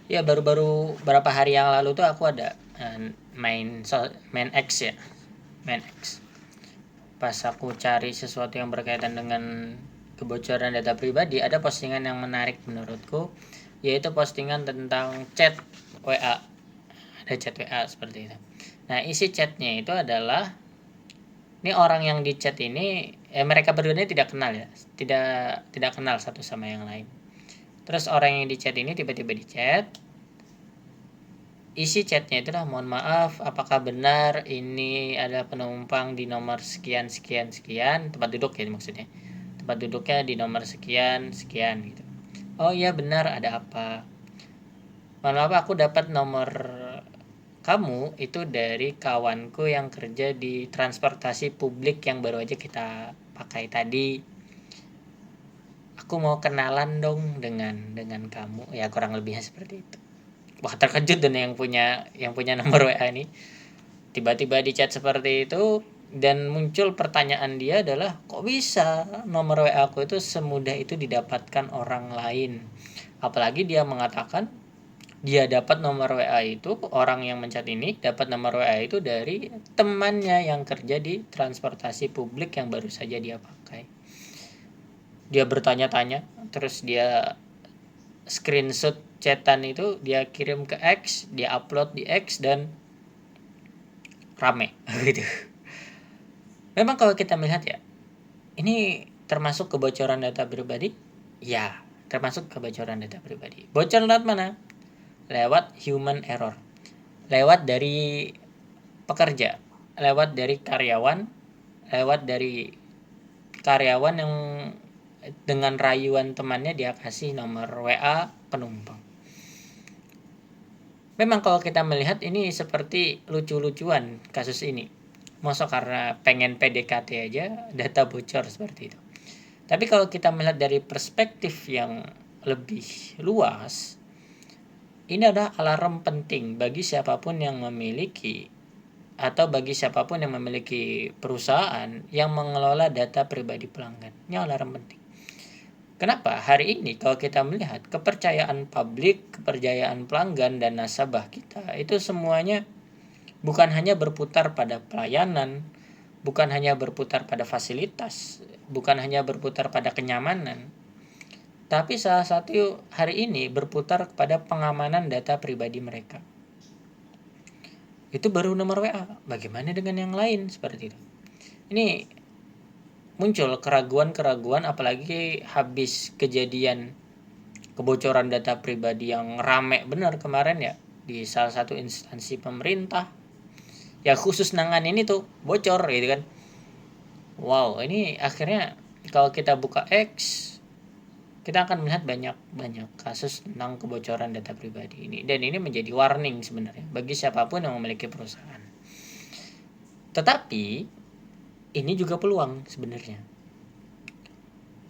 Ya baru-baru berapa hari yang lalu tuh aku ada main X ya, main X. Pas aku cari sesuatu yang berkaitan dengan kebocoran data pribadi, ada postingan yang menarik menurutku, yaitu postingan tentang chat WA. Ada chat WA seperti itu. Nah, isi chatnya itu adalah ini orang yang di chat ini mereka berdua ini tidak kenal ya, tidak kenal satu sama yang lain. Terus orang yang di chat ini tiba-tiba di chat, isi chatnya itulah, mohon maaf, apakah benar ini ada penumpang di nomor sekian sekian sekian, tempat duduk ya maksudnya, tempat duduknya di nomor sekian sekian gitu. Oh iya benar, ada apa? Mohon maaf, aku dapat nomor kamu itu dari kawanku yang kerja di transportasi publik yang baru aja kita pakai tadi. Aku mau kenalan dong dengan kamu, ya kurang lebihnya seperti itu. Wah, terkejut dan yang punya nomor WA ini tiba-tiba di chat seperti itu, dan muncul pertanyaan dia adalah, kok bisa nomor WA aku itu semudah itu didapatkan orang lain. Apalagi dia mengatakan dia dapat nomor WA itu, orang yang menchat ini dapat nomor WA itu dari temannya yang kerja di transportasi publik yang baru saja dia pakai. Dia bertanya-tanya, terus dia screenshot chatan itu, dia kirim ke X, dia upload di X, dan rame gitu. Memang kalau kita melihat ya, ini termasuk kebocoran data pribadi? Ya, termasuk kebocoran data pribadi. Bocor lewat mana? Lewat human error. Lewat dari pekerja, lewat dari karyawan, lewat dari karyawan yang dengan rayuan temannya dia kasih nomor WA penumpang. Memang kalau kita melihat ini seperti lucu-lucuan kasus ini. Masa karena pengen PDKT aja data bocor seperti itu. Tapi kalau kita melihat dari perspektif yang lebih luas, ini adalah alarm penting bagi siapapun yang memiliki atau bagi siapapun yang memiliki perusahaan yang mengelola data pribadi pelanggan. Ini alarm penting. Kenapa? Hari ini kalau kita melihat kepercayaan publik, kepercayaan pelanggan dan nasabah kita itu semuanya bukan hanya berputar pada pelayanan, bukan hanya berputar pada fasilitas, bukan hanya berputar pada kenyamanan, tapi salah satu hari ini berputar kepada pengamanan data pribadi mereka. Itu baru nomor WA. Bagaimana dengan yang lain seperti itu? Ini muncul keraguan-keraguan, apalagi habis kejadian kebocoran data pribadi yang rame benar kemarin ya di salah satu instansi pemerintah. Ya khusus nangan ini tuh bocor gitu kan. Wow, ini akhirnya kalau kita buka X, kita akan melihat banyak kasus tentang kebocoran data pribadi ini, dan ini menjadi warning sebenarnya bagi siapapun yang memiliki perusahaan. Tetapi ini juga peluang sebenarnya.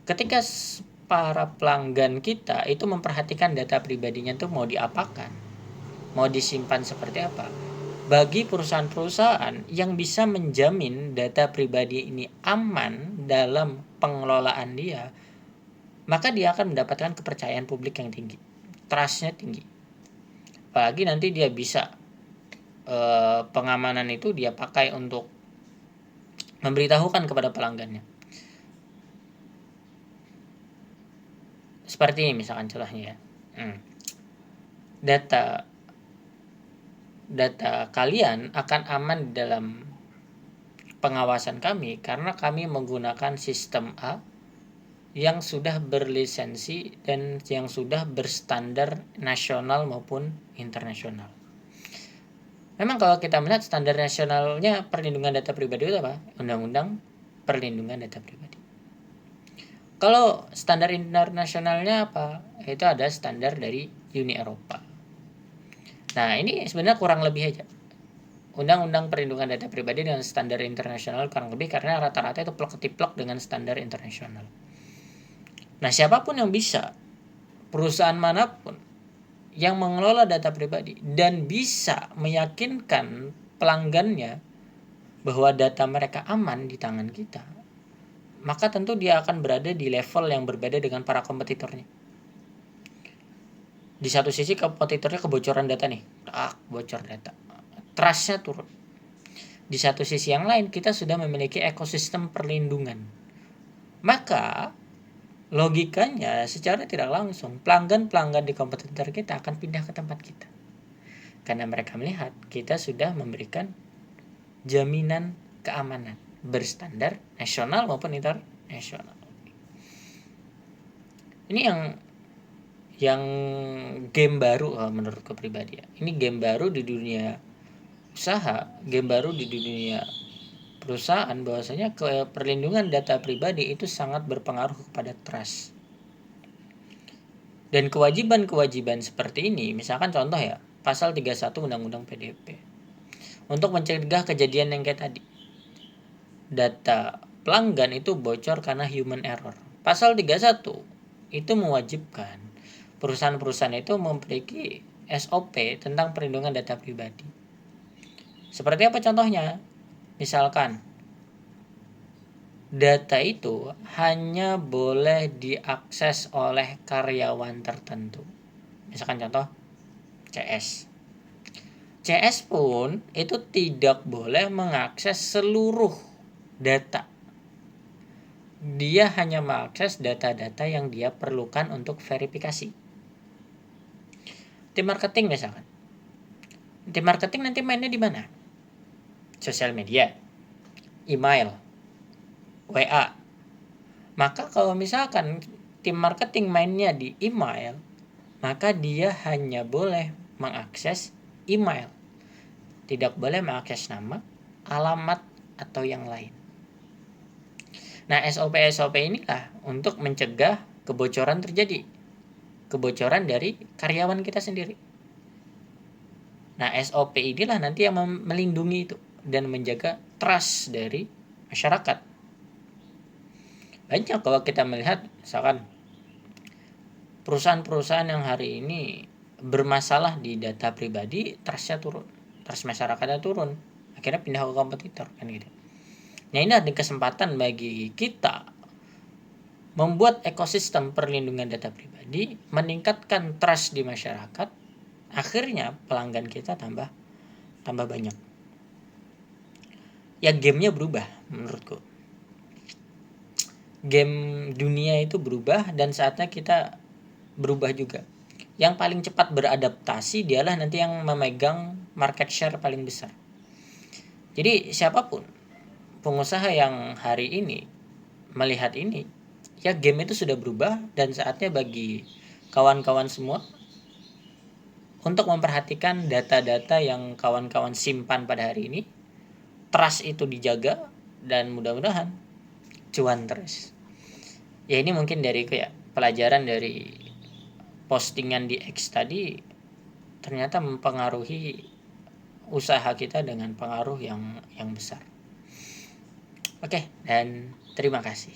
Ketika para pelanggan kita itu memperhatikan data pribadinya tuh mau diapakan, mau disimpan seperti apa. Bagi perusahaan-perusahaan yang bisa menjamin data pribadi ini aman dalam pengelolaan dia, maka dia akan mendapatkan kepercayaan publik yang tinggi, trustnya tinggi. Apalagi nanti dia bisa pengamanan itu dia pakai untuk memberitahukan kepada pelanggannya. Seperti ini misalkan contohnya ya. Data kalian akan aman di dalam pengawasan kami karena kami menggunakan sistem A yang sudah berlisensi dan yang sudah berstandar nasional maupun internasional. Memang kalau kita melihat standar nasionalnya perlindungan data pribadi itu apa? Undang-Undang Perlindungan Data Pribadi. Kalau standar internasionalnya apa? Itu ada standar dari Uni Eropa. Nah, ini sebenarnya kurang lebih aja. Undang-Undang Perlindungan Data Pribadi dengan standar internasional kurang lebih karena rata-rata itu plek-ketiplek dengan standar internasional. Nah, siapapun yang bisa, perusahaan manapun yang mengelola data pribadi dan bisa meyakinkan pelanggannya bahwa data mereka aman di tangan kita, maka tentu dia akan berada di level yang berbeda dengan para kompetitornya. Di satu sisi kompetitornya kebocoran data nih, bocor data, trustnya turun. Di satu sisi yang lain kita sudah memiliki ekosistem perlindungan, maka logikanya secara tidak langsung pelanggan di kompetitor kita akan pindah ke tempat kita, karena mereka melihat kita sudah memberikan jaminan keamanan berstandar nasional maupun internasional. Ini yang game baru menurutku pribadi ya. Ini game baru di dunia usaha, game baru di dunia perusahaan, bahwasanya perlindungan data pribadi itu sangat berpengaruh kepada trust. Dan kewajiban-kewajiban seperti ini, misalkan contoh ya, pasal 31 Undang-Undang PDP. Untuk mencegah kejadian yang kayak tadi. Data pelanggan itu bocor karena human error. Pasal 31 itu mewajibkan perusahaan-perusahaan itu memiliki SOP tentang perlindungan data pribadi. Seperti apa contohnya? Misalkan data itu hanya boleh diakses oleh karyawan tertentu. Misalkan contoh CS. CS pun itu tidak boleh mengakses seluruh data. Dia hanya mengakses data-data yang dia perlukan untuk verifikasi. Tim marketing misalkan. Tim marketing nanti mainnya di mana? Sosial media, email, WA. Maka kalau misalkan tim marketing mainnya di email, maka dia hanya boleh mengakses email. Tidak boleh mengakses nama, alamat, atau yang lain. Nah, SOP inilah untuk mencegah kebocoran terjadi. Kebocoran dari karyawan kita sendiri. Nah, SOP inilah nanti yang melindungi itu dan menjaga trust dari masyarakat. Banyak kalau kita melihat misalkan perusahaan-perusahaan yang hari ini bermasalah di data pribadi, trustnya turun, trust masyarakatnya turun, akhirnya pindah ke kompetitor kan gitu. Nah, ini ada kesempatan bagi kita membuat ekosistem perlindungan data pribadi, meningkatkan trust di masyarakat, akhirnya pelanggan kita tambah banyak. Ya, gamenya berubah menurutku. Game dunia itu berubah dan saatnya kita berubah juga. Yang paling cepat beradaptasi dialah nanti yang memegang market share paling besar. Jadi siapapun pengusaha yang hari ini melihat ini, ya game itu sudah berubah dan saatnya bagi kawan-kawan semua untuk memperhatikan data-data yang kawan-kawan simpan pada hari ini. Trust itu dijaga dan mudah-mudahan cuan terus. Ya, ini mungkin dari pelajaran dari postingan di X tadi ternyata mempengaruhi usaha kita dengan pengaruh yang besar. Oke, dan terima kasih.